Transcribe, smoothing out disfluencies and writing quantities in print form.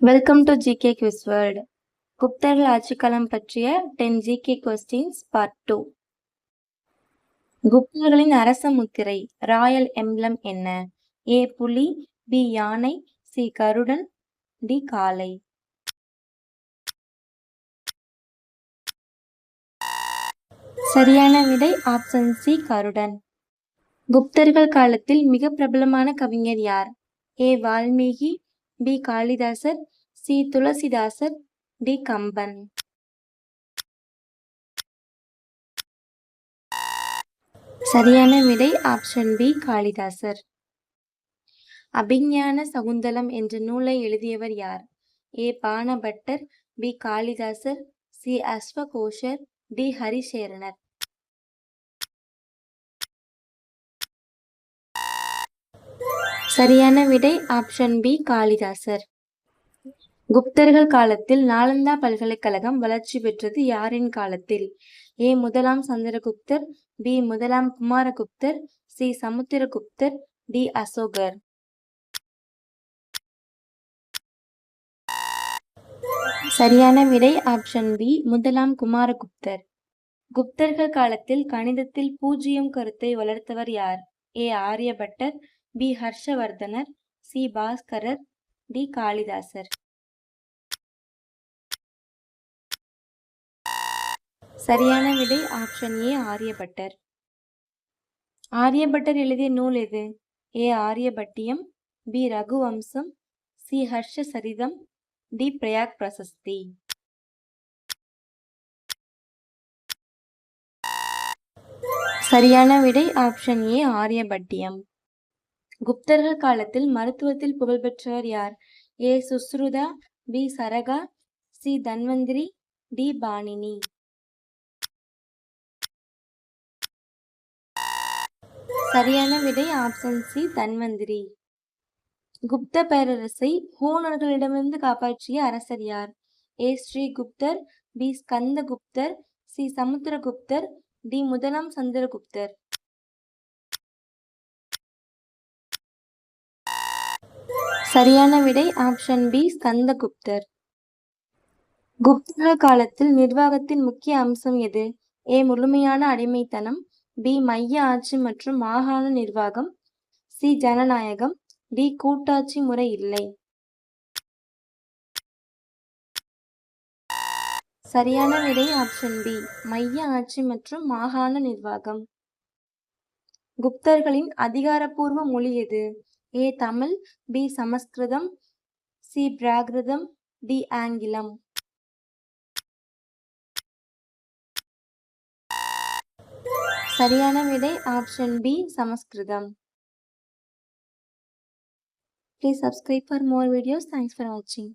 Welcome to GK quiz world. குப்தர்கள் ஆட்சிக்காலம் பற்றிய 10 ஜிகே கொஸ்டின்ஸ் பார்ட் 2. குப்தர்களின் அரச முத்திரை ராயல் எம்ப்ளம் என்ன? ஏ புலி, பி யானை, சி கருடன், டி காளை. சரியான விடை ஆப்ஷன் சி கருடன். குப்தர்கள் காலத்தில் மிக பிரபலமான கவிஞர் யார்? A Valmiki, B Kalidasar, C Tulsidasar, D Kamban. சரியான விடை ஆப்ஷன் பி காளிதாசர். அபிஞான சகுந்தலம் என்ற நூலை எழுதியவர் யார்? A Banabhattar, B Kalidasar, C Ashvaghoshar, D Harisenar. சரியான விடை ஆப்ஷன் பி காளிதாசர். குப்தர்கள் காலத்தில் நாலந்தா பல்கலைக்கழகம் வளர்ச்சி பெற்றது யாரின் காலத்தில்? ஏ முதலாம் சந்திரகுப்தர், பி முதலாம் குமாரகுப்தர், சி சமுத்திரகுப்தர், டி அசோகர். சரியான விடை ஆப்ஷன் பி முதலாம் குமாரகுப்தர். குப்தர்கள் காலத்தில் கணிதத்தில் பூஜ்ஜியம் கருத்தை வளர்த்தவர் யார்? ஏ ஆரியபட்டர், பி ஹர்ஷவர்தனர், சி பாஸ்கரர், டி காளிதாசர். சரியான விடை ஆப்ஷன் ஏ ஆரியபட்டர். ஆரியபட்டர் எழுதிய நூல் எது? ஏ ஆரியபட்டியம், பி ரகுவம்சம், சி ஹர்ஷ சரிதம், டி பிரயாக் பிரசஸ்தி. சரியான விடை ஆப்ஷன் ஏ ஆரியபட்டியம். குப்தர்கள் காலத்தில் மருத்துவத்தில் புகழ்பெற்றவர் யார்? A Sushruta, B Charaka, C Dhanvantari, D Panini. சரியான விடை ஆப்ஷன் சி தன்வந்திரி. குப்த பேரரசை ஹூணர்களிடமிருந்து காப்பாற்றிய அரசர் யார்? ஏ ஸ்ரீகுப்தர், பி ஸ்கந்தகுப்தர், சி சமுத்திரகுப்தர், டி முதலாம் சந்திரகுப்தர். சரியான விடை ஆப்ஷன் பி ஸ்கந்தகுப்தர். குப்தர்கள் காலத்தில் நிர்வாகத்தின் முக்கிய அம்சம் எது? ஏ முழுமையான அடிமைத்தனம், பி மைய ஆட்சி மற்றும் மாகாண நிர்வாகம், சி ஜனநாயகம், டி கூட்டாட்சி முறை இல்லை. சரியான விடை ஆப்ஷன் பி மைய ஆட்சி மற்றும் மாகாண நிர்வாகம். குப்தர்களின் அதிகாரப்பூர்வ மொழி எது? A Tamil, B Sanskrit, C Prakrit, D ஆங்கிலம். சரியான விடை option B Sanskrit. Please subscribe for more videos. Thanks for watching.